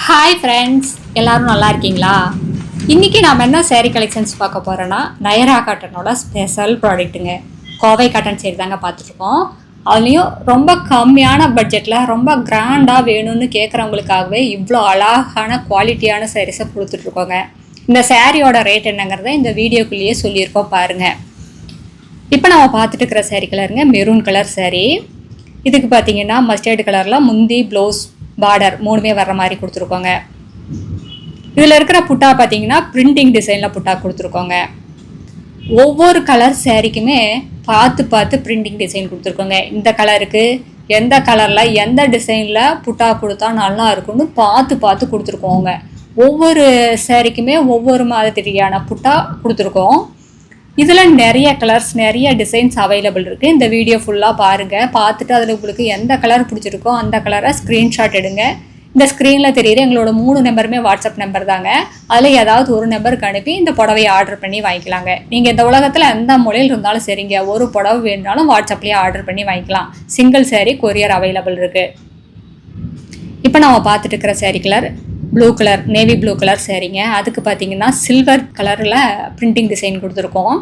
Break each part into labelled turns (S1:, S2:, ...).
S1: Hi friends, எல்லோரும் நல்லா இருக்கீங்களா? இன்றைக்கி நாம் என்ன சேரீ கலெக்ஷன்ஸ் பார்க்க போகிறோன்னா நயரா காட்டனோட ஸ்பெஷல் ப்ராடக்ட்டுங்க. கோவை காட்டன் சேரீ தாங்க பார்த்துட்ருக்கோம். அதுலேயும் ரொம்ப கம்மியான பட்ஜெட்டில் ரொம்ப கிராண்டாக வேணும்னு கேட்குறவங்களுக்காகவே இவ்வளோ அழகான குவாலிட்டியான சாரீஸை கொடுத்துட்ருக்கோங்க. இந்த சேரீயோட ரேட் என்னங்கிறத இந்த வீடியோக்குள்ளேயே சொல்லியிருக்கோம் பாருங்கள். இப்போ நம்ம பார்த்துட்டு இருக்கிற சேரீ கலருங்க மெரூன் கலர் சேரீ. இதுக்கு பார்த்தீங்கன்னா மஸ்டர்டு கலரில் முந்தி ப்ளவுஸ் பார்டர் மூணுமே வர்ற மாதிரி கொடுத்துருக்கோங்க. இதில் இருக்கிற புட்டா பார்த்தீங்கன்னா பிரிண்டிங் டிசைனில் புட்டா கொடுத்துருக்கோங்க. ஒவ்வொரு கலர் சேரீக்குமே பார்த்து பிரிண்டிங் டிசைன் கொடுத்துருக்கோங்க. இந்த கலருக்கு எந்த கலரில் எந்த டிசைனில் புட்டா கொடுத்தா நல்லா இருக்குன்னு பார்த்து கொடுத்துருக்கோங்க. ஒவ்வொரு சேரீக்குமே ஒவ்வொரு மாதிரியான புட்டா கொடுத்துருக்கோம். இதில் நிறைய கலர்ஸ் நிறைய டிசைன்ஸ் அவைலபிள் இருக்குது. இந்த வீடியோ ஃபுல்லாக பாருங்கள். பார்த்துட்டு அதில் உங்களுக்கு எந்த கலர் பிடிச்சிருக்கோ அந்த கலரை ஸ்க்ரீன்ஷாட் எடுங்க. இந்த ஸ்க்ரீனில் தெரியுது எங்களோட 3 நம்பருமே வாட்ஸ்அப் நம்பர் தாங்க. அதில் ஏதாவது ஒரு நம்பருக்கு அனுப்பி இந்த புடவையை ஆர்டர் பண்ணி வாங்கிக்கலாங்க. நீங்கள் இந்த உலகத்தில் எந்த மொழியில் இருந்தாலும் சரிங்க, ஒரு புடவை வேணுனாலும் வாட்ஸ்அப்லேயே ஆர்டர் பண்ணி வாங்கிக்கலாம். சிங்கிள் சேரீ கொரியர் அவைலபிள் இருக்குது. இப்போ நம்ம பார்த்துட்டு இருக்கிற sari colour blue colour, navy blue colour சேரீங்க. அதுக்கு பார்த்தீங்கன்னா சில்வர் கலரில் பிரிண்டிங் டிசைன் கொடுத்துருக்கோம்.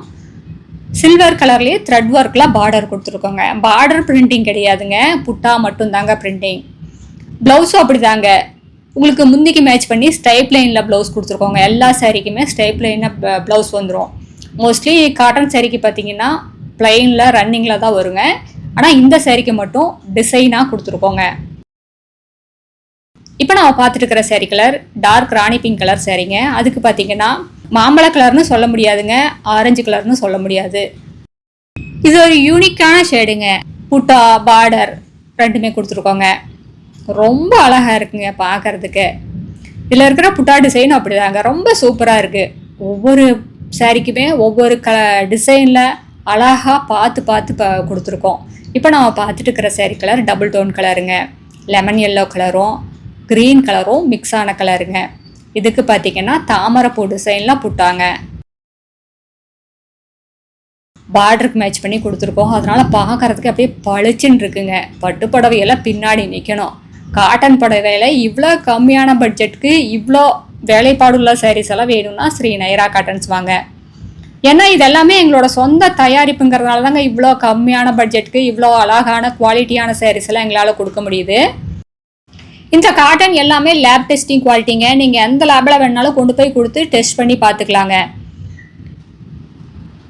S1: சில்வர் கலர்லேயே த்ரெட் ஒர்க்கில் பார்டர் கொடுத்துருக்கோங்க. பார்டர் பிரிண்டிங் கிடையாதுங்க, புட்டா மட்டும்தாங்க பிரிண்டிங். ப்ளவுஸும் அப்படி தாங்க, உங்களுக்கு முந்திக்கு மேட்ச் பண்ணி ஸ்டைப் லைனில் ப்ளவுஸ் கொடுத்துருக்கோங்க. எல்லா சேரீக்குமே ஸ்டைப் லைனில் ப்ளவுஸ் வந்துடும். மோஸ்ட்லி காட்டன் சேரீக்கு பார்த்தீங்கன்னா ப்ளைனில் ரன்னிங்கில் தான் வருங்க. ஆனால் இந்த சேரீக்கு மட்டும் டிசைனாக கொடுத்துருக்கோங்க. இப்போ நம்ம பார்த்துட்டு இருக்கிற சேரீ கலர் டார்க் ராணி பிங்க் கலர் சேரீங்க. அதுக்கு பார்த்தீங்கன்னா மாம்பழ கலர்னு சொல்ல முடியாதுங்க, ஆரஞ்சு கலர்னு சொல்ல முடியாது. இது ஒரு யூனிக்கான ஷேடுங்க. புட்டா பார்டர் ரெண்டுமே கொடுத்துருக்கோங்க. ரொம்ப அழகாக இருக்குங்க பார்க்கறதுக்கு. இதில் இருக்கிற புட்டா டிசைன் அப்படிதாங்க, ரொம்ப சூப்பராக இருக்குது. ஒவ்வொரு சேரீக்குமே ஒவ்வொரு டிசைனில் அழகாக பார்த்து கொடுத்துருக்கோம். இப்போ நம்ம பார்த்துட்டு இருக்கிற சேரீ கலர் டபுள் டோன் கலருங்க. லெமன் எல்லோ கலரும் க்ரீன் கலரும் மிக்ஸ் ஆன கலருங்க. இதுக்கு பார்த்தீங்கன்னா தாமரைப்பூ டிசைன்லாம் புட்டாங்க. பார்டருக்கு மேட்ச் பண்ணி கொடுத்துருக்கோம். அதனால் பார்க்கறதுக்கு அப்படியே பளிச்சுன்னு இருக்குங்க. பட்டு புடவையெல்லாம் பின்னாடி நிற்கணும். காட்டன் புடவையில் இவ்வளோ கம்மியான பட்ஜெட்டுக்கு இவ்வளோ வேலைப்பாடுள்ள சாரீஸ் எல்லாம் வேணும்னா ஸ்ரீ நயரா காட்டன்ஸ் வாங்க. ஏன்னா இதெல்லாமே எங்களோட சொந்த தயாரிப்புங்கிறதுனால தாங்க இவ்வளோ கம்மியான பட்ஜெட்டுக்கு இவ்வளோ அழகான குவாலிட்டியான சாரீஸ் எல்லாம் எங்களால் கொடுக்க முடியுது. இந்த காட்டன் எல்லாமே லேப் டெஸ்டிங் குவாலிட்டிங்க. நீங்கள் எந்த லேபில் வேணாலும் கொண்டு போய் கொடுத்து டெஸ்ட் பண்ணி பார்த்துக்கலாங்க.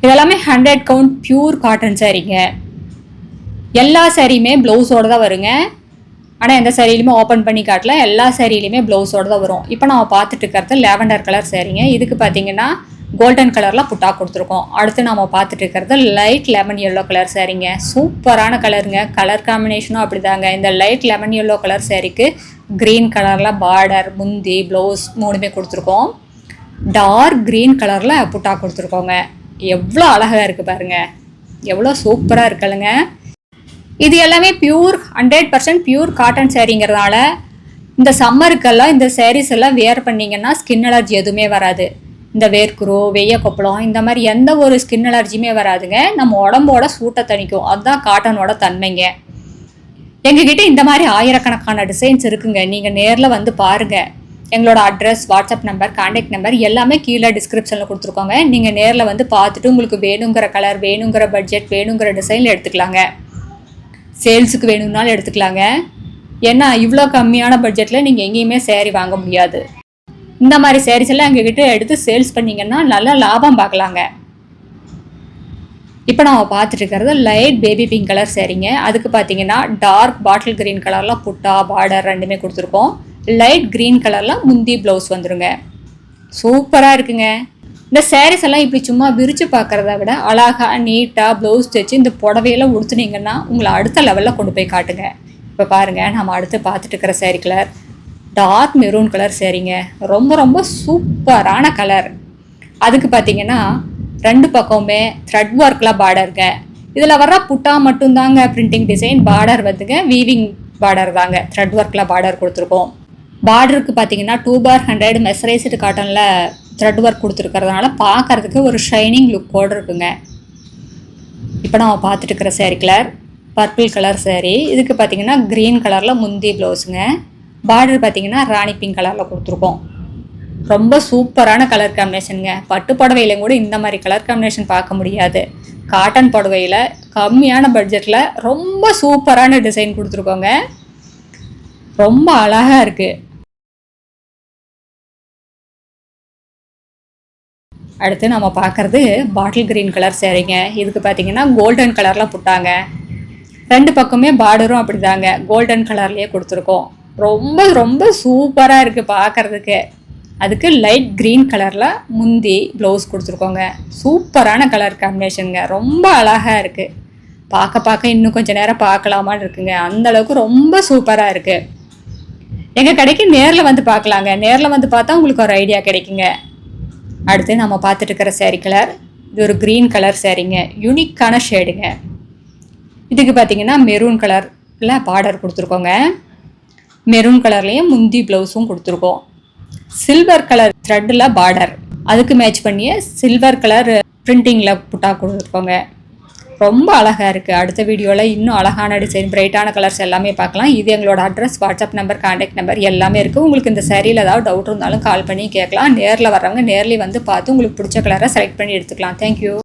S1: இதெல்லாமே 100 கவுண்ட் பியூர் காட்டன் சாரீங்க. எல்லா சாரியுமே ப்ளவுஸோடு தான் வருங்க. ஆனால் எந்த சாரியிலுமே ஓப்பன் பண்ணி காட்டல, எல்லா சாரியிலுமே ப்ளவுஸோடு தான் வரும். இப்போ நம்ம பார்த்துட்டு இருக்கிறது லேவண்டர் கலர் சாரீங்க. இதுக்கு பார்த்தீங்கன்னா கோல்டன் கலரில் புட்டா கொடுத்துருக்கோம். அடுத்து நம்ம பார்த்துட்டு இருக்கிறது லைட் லெமன் எல்லோ கலர் சாரீங்க. சூப்பரான கலருங்க. கலர் காம்பினேஷனும் அப்படிதாங்க. இந்த லைட் லெமன் எல்லோ கலர் சாரீக்கு க்ரீன் கலரில் பார்டர் முந்தி ப்ளவுஸ் மூணுமே கொடுத்துருக்கோம். டார்க் க்ரீன் கலரில் புட்டா கொடுத்துருக்கோங்க. எவ்வளோ அழகாக இருக்குது பாருங்கள், எவ்வளோ சூப்பராக இருக்குல்லுங்க. இது எல்லாமே பியூர் 100% பியூர் காட்டன் சாரீங்கிறதுனால இந்த சம்மருக்கெல்லாம் இந்த சாரீஸ் எல்லாம் வேர் பண்ணிங்கன்னா ஸ்கின் அலர்ஜி எதுவுமே வராது. இந்த வேர்க்குரு வெய்ய கொப்பளம் இந்த மாதிரி எந்த ஒரு ஸ்கின் அலர்ஜியுமே வராதுங்க. நம்ம உடம்போட சூட்டை தணிக்கும். அதுதான் காட்டனோட தன்மைங்க. எங்ககிட்ட இந்த மாதிரி ஆயிரக்கணக்கான டிசைன்ஸ் இருக்குங்க. நீங்கள் நேரில் வந்து பாருங்கள். எங்களோட address, WhatsApp number, contact number எல்லாமே கீழே டிஸ்கிரிப்ஷனில் கொடுத்துருக்கோங்க. நீங்கள் நேரில் வந்து பார்த்துட்டு உங்களுக்கு வேணுங்கிற கலர், வேணுங்கிற பட்ஜெட், வேணுங்கிற டிசைனில் எடுத்துக்கலாங்க. சேல்ஸுக்கு வேணும்னாலும் எடுத்துக்கலாங்க. ஏன்னா இவ்வளோ கம்மியான பட்ஜெட்டில் நீங்கள் எங்கேயுமே சேரீ வாங்க முடியாது. இந்த மாதிரி சாரீஸ் எல்லாம் எங்ககிட்ட எடுத்து சேல்ஸ் பண்ணிங்கன்னா நல்லா லாபம் பார்க்கலாங்க. இப்போ நம்ம பார்த்துட்டு இருக்கிறது லைட் பேபி பிங்க் கலர் சாரீங்க. அதுக்கு பார்த்தீங்கன்னா டார்க் பாட்டில் க்ரீன் கலரில் புட்டா பார்டர் ரெண்டுமே கொடுத்துருக்கோம். லைட் க்ரீன் கலரில் முந்தி ப்ளவுஸ் வந்துடுங்க. சூப்பராக இருக்குங்க. இந்த சாரீஸ் எல்லாம் இப்படி சும்மா விரித்து பார்க்குறத விட அழகாக நீட்டாக ப்ளவுஸ் தைச்சு இந்த புடவையெல்லாம் உடுத்துனீங்கன்னா உங்களை அடுத்த லெவலில் கொண்டு போய் காட்டுங்க. இப்போ பாருங்கள், நம்ம அடுத்து பார்த்துட்டு இருக்கிற sari colour dark maroon colour சேரீங்க. ரொம்ப சூப்பரான கலர். அதுக்கு பார்த்தீங்கன்னா ரெண்டு பக்கமுமே த்ரெட் ஒர்க்கில் பார்டருங்க. இதில் வர்ற புட்டா மட்டும்தாங்க பிரிண்டிங் டிசைன். பார்டர் வந்துங்க வீவிங் பார்டர் தாங்க. த்ரெட் ஒர்க்கில் பார்டர் கொடுத்துருக்கோம். பார்டருக்கு பார்த்தீங்கன்னா 2/100 மெசரைஸ்டு காட்டனில் த்ரெட் ஒர்க் கொடுத்துருக்கிறதுனால பார்க்கறதுக்கு ஒரு ஷைனிங் லுக்கோடு இருக்குங்க. இப்போ நம்ம பார்த்துட்டு இருக்கிற sari colour purple colour sari. இதுக்கு பார்த்தீங்கன்னா க்ரீன் கலரில் முந்தி ப்ளவுஸுங்க. பார்டர் பார்த்தீங்கன்னா ராணி பிங்க் கலரில் கொடுத்துருக்கோம். ரொம்ப சூப்பரான கலர் காம்பினேஷனுங்க. பட்டு புடவையில கூட இந்த மாதிரி கலர் காம்பினேஷன் பார்க்க முடியாது. காட்டன் புடவையில் கம்மியான பட்ஜெட்டில் ரொம்ப சூப்பரான டிசைன் கொடுத்துருக்கோங்க. ரொம்ப அழகாக இருக்குது. அடுத்து நம்ம பார்க்குறது பாட்டில் கிரீன் கலர் சேரீங்க. இதுக்கு பார்த்தீங்கன்னா கோல்டன் கலரில் புட்டாங்க. 2 பக்கமே பார்டரும் அப்படிதாங்க கோல்டன் கலர்லேயே கொடுத்துருக்கோம். ரொம்ப ரொம்ப சூப்பராக இருக்குது பார்க்குறதுக்கு. அதுக்கு லைட் க்ரீன் கலரில் முந்தி ப்ளவுஸ் கொடுத்துருக்கோங்க. சூப்பரான கலர் காம்பினேஷனுங்க. ரொம்ப அழகாக இருக்குது. பார்க்க இன்னும் கொஞ்சம் நேரம் பார்க்கலாமான்னு இருக்குங்க. அந்தளவுக்கு ரொம்ப சூப்பராக இருக்குது. எங்கள் கடைக்கு நேரில் வந்து பார்க்கலாங்க. நேரில் வந்து பார்த்தா உங்களுக்கு ஒரு ஐடியா கிடைக்குங்க. அடுத்து நம்ம பார்த்துட்டு இருக்கிற சேரீ கலர் இது ஒரு க்ரீன் கலர் சேரீங்க. யூனிக்கான ஷேடுங்க. இதுக்கு பார்த்தீங்கன்னா மெரூன் கலரில் பார்டர் கொடுத்துருக்கோங்க. மெரூன் கலர்லேயும் முந்தி ப்ளவுஸும் கொடுத்துருக்கோம். சில்வர் கலர் த்ரெட்டில் பார்டர், அதுக்கு மேட்ச் பண்ணிய சில்வர் கலர் பிரிண்டிங்கில் புட்டா கொடுத்துருக்கோங்க. ரொம்ப அழகாக இருக்குது. அடுத்த வீடியோவில் இன்னும் அழகான டிசைன் பிரைட்டான கலர்ஸ் எல்லாமே பார்க்கலாம். இது எங்களோட address, WhatsApp number, contact number எல்லாமே இருக்குது. உங்களுக்கு இந்த சேரீயில் ஏதாவது டவுட் இருந்தாலும் கால் பண்ணி கேட்கலாம். நேரில் வர்றவங்க நேர்லேயே வந்து பார்த்து உங்களுக்கு பிடிச்ச கலரை செலக்ட் பண்ணி எடுத்துக்கலாம். தேங்க்யூ.